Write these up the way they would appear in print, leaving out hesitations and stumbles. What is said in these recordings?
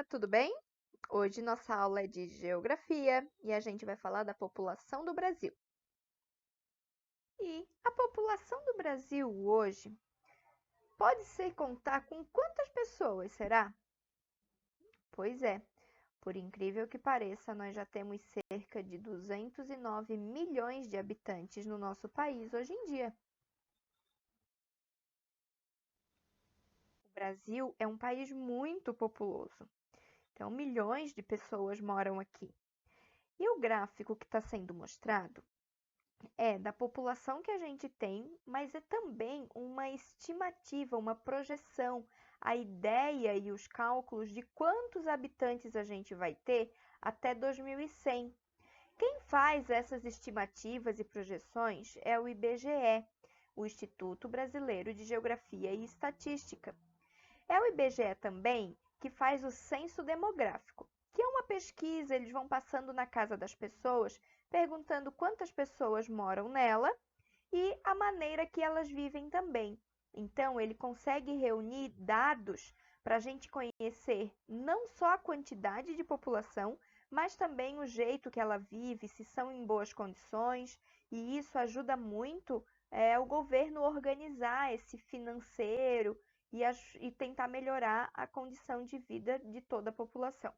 tudo bem? Hoje nossa aula é de geografia e a gente vai falar da população do Brasil. E a população do Brasil hoje pode ser contar com quantas pessoas, será? Pois é, por incrível que pareça, nós já temos cerca de 209 milhões de habitantes no nosso país hoje em dia. O Brasil é um país muito populoso, então milhões de pessoas moram aqui. E o gráfico que está sendo mostrado é da população que a gente tem, mas é também uma estimativa, uma projeção, a ideia e os cálculos de quantos habitantes a gente vai ter até 2100. Quem faz essas estimativas e projeções é o IBGE, o Instituto Brasileiro de Geografia e Estatística. É o IBGE também que faz o censo demográfico, que é uma pesquisa, eles vão passando na casa das pessoas, perguntando quantas pessoas moram nela e a maneira que elas vivem também. Então, ele consegue reunir dados para a gente conhecer não só a quantidade de população, mas também o jeito que ela vive, se são em boas condições, e isso ajuda muito o governo organizar esse financeiro e tentar melhorar a condição de vida de toda a população.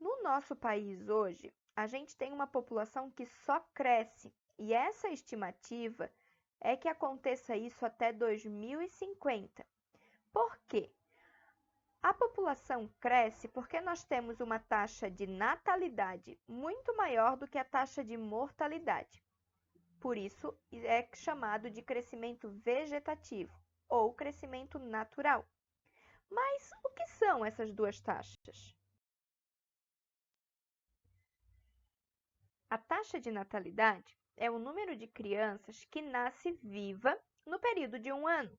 No nosso país hoje, a gente tem uma população que só cresce, e essa estimativa é que aconteça isso até 2050. Por quê? A população cresce porque nós temos uma taxa de natalidade muito maior do que a taxa de mortalidade. Por isso, é chamado de crescimento vegetativo ou crescimento natural. Mas o que são essas duas taxas? A taxa de natalidade é o número de crianças que nasce viva no período de um ano.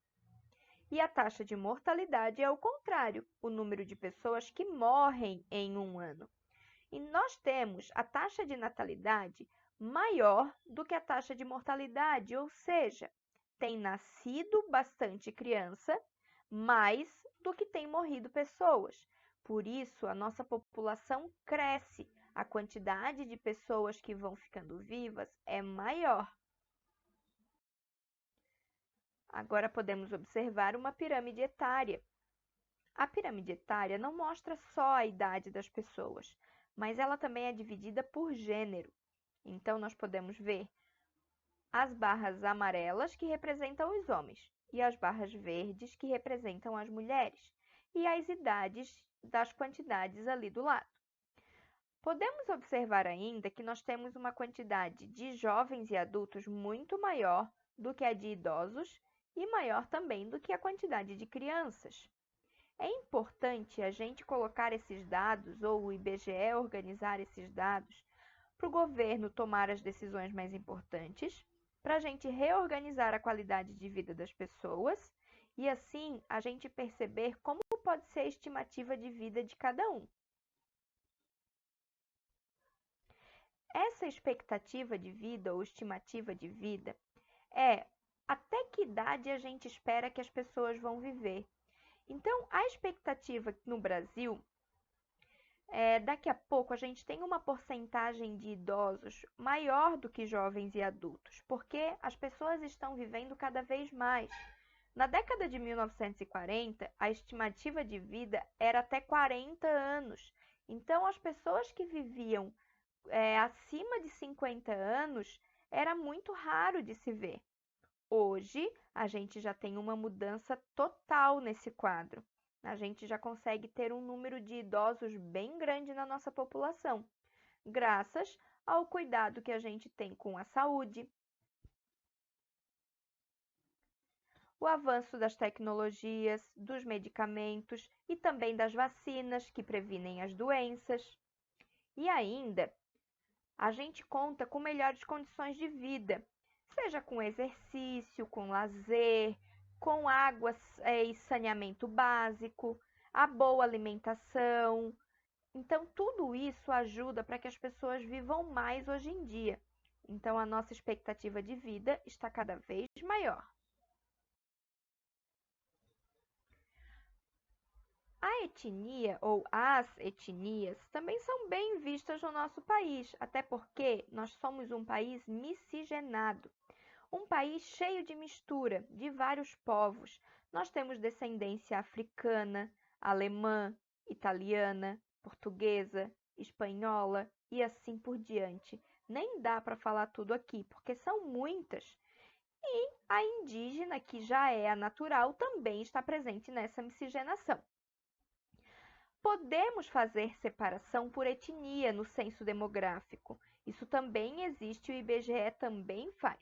E a taxa de mortalidade é o contrário, o número de pessoas que morrem em um ano. E nós temos a taxa de natalidade maior do que a taxa de mortalidade, ou seja, tem nascido bastante criança, mais do que tem morrido pessoas. Por isso, a nossa população cresce, a quantidade de pessoas que vão ficando vivas é maior. Agora podemos observar uma pirâmide etária. A pirâmide etária não mostra só a idade das pessoas, mas ela também é dividida por gênero. Então, nós podemos ver as barras amarelas que representam os homens e as barras verdes que representam as mulheres e as idades das quantidades ali do lado. Podemos observar ainda que nós temos uma quantidade de jovens e adultos muito maior do que a de idosos e maior também do que a quantidade de crianças. É importante a gente colocar esses dados, ou o IBGE organizar esses dados, para o governo tomar as decisões mais importantes, para a gente reorganizar a qualidade de vida das pessoas e, assim, a gente perceber como pode ser a estimativa de vida de cada um. Essa expectativa de vida ou estimativa de vida é até que idade a gente espera que as pessoas vão viver. Então, a expectativa no Brasil daqui a pouco a gente tem uma porcentagem de idosos maior do que jovens e adultos, porque as pessoas estão vivendo cada vez mais. Na década de 1940, a estimativa de vida era até 40 anos. Então, as pessoas que viviam acima de 50 anos era muito raro de se ver. Hoje, a gente já tem uma mudança total nesse quadro. A gente já consegue ter um número de idosos bem grande na nossa população, graças ao cuidado que a gente tem com a saúde, o avanço das tecnologias, dos medicamentos e também das vacinas que previnem as doenças. E ainda, a gente conta com melhores condições de vida, seja com exercício, com lazer, com água e saneamento básico, a boa alimentação. Então, tudo isso ajuda para que as pessoas vivam mais hoje em dia. Então, a nossa expectativa de vida está cada vez maior. A etnia ou as etnias também são bem vistas no nosso país, até porque nós somos um país miscigenado, um país cheio de mistura de vários povos. Nós temos descendência africana, alemã, italiana, portuguesa, espanhola e assim por diante. Nem dá para falar tudo aqui, porque são muitas. E a indígena, que já é a natural, também está presente nessa miscigenação. Podemos fazer separação por etnia no censo demográfico. Isso também existe, o IBGE também faz.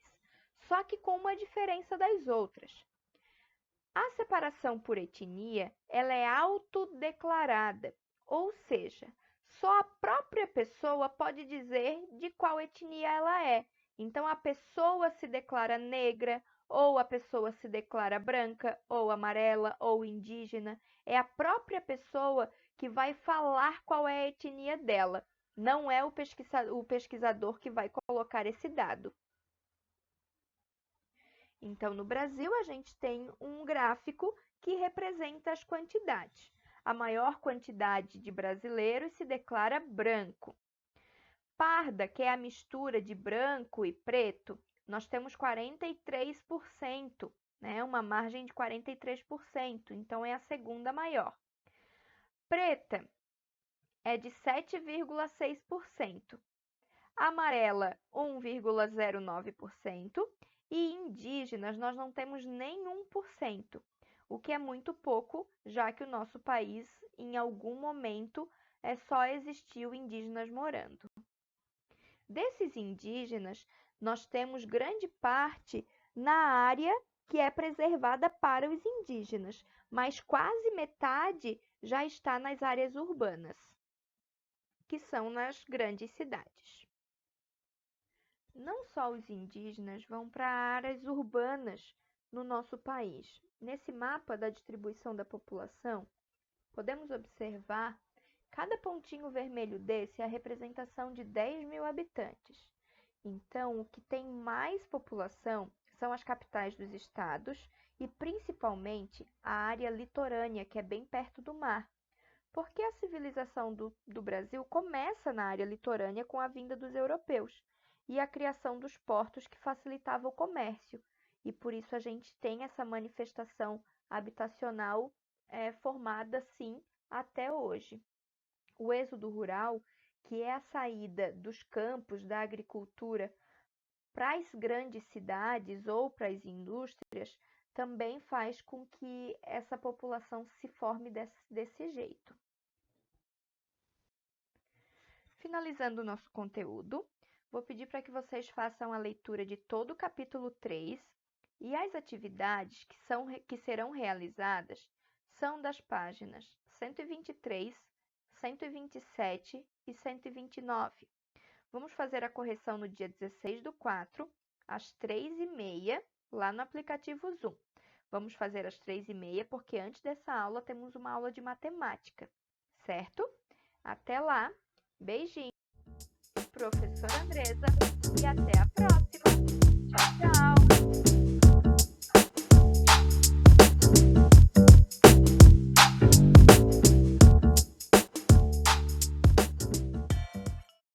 Só que com uma diferença das outras. A separação por etnia, ela é autodeclarada, ou seja, só a própria pessoa pode dizer de qual etnia ela é. Então, a pessoa se declara negra, ou a pessoa se declara branca, ou amarela, ou indígena. É a própria pessoa que vai falar qual é a etnia dela. Não é o pesquisador que vai colocar esse dado. Então, no Brasil, a gente tem um gráfico que representa as quantidades. A maior quantidade de brasileiros se declara branco. Parda, que é a mistura de branco e preto, nós temos 43%, né? Uma margem de 43%, então é a segunda maior. Preta é de 7,6%. Amarela, 1,09%. E indígenas, nós não temos nem 1%, o que é muito pouco, já que o nosso país, em algum momento, só existiu indígenas morando. Desses indígenas, nós temos grande parte na área que é preservada para os indígenas, mas quase metade já está nas áreas urbanas, que são nas grandes cidades. Não só os indígenas vão para áreas urbanas no nosso país. Nesse mapa da distribuição da população, podemos observar cada pontinho vermelho desse é a representação de 10 mil habitantes. Então, o que tem mais população são as capitais dos estados e principalmente a área litorânea, que é bem perto do mar. Porque a civilização do Brasil começa na área litorânea com a vinda dos europeus e a criação dos portos que facilitava o comércio. E por isso a gente tem essa manifestação habitacional formada, sim, até hoje. O êxodo rural, que é a saída dos campos da agricultura para as grandes cidades ou para as indústrias, também faz com que essa população se forme desse jeito. Finalizando o nosso conteúdo, vou pedir para que vocês façam a leitura de todo o capítulo 3 e as atividades que serão realizadas são das páginas 123, 127 e 129. Vamos fazer a correção no dia 16/4, às 3h30, lá no aplicativo Zoom. Vamos fazer às 3h30 porque antes dessa aula temos uma aula de matemática, certo? Até lá, beijinho, professora Andresa, e até a próxima. Tchau, tchau!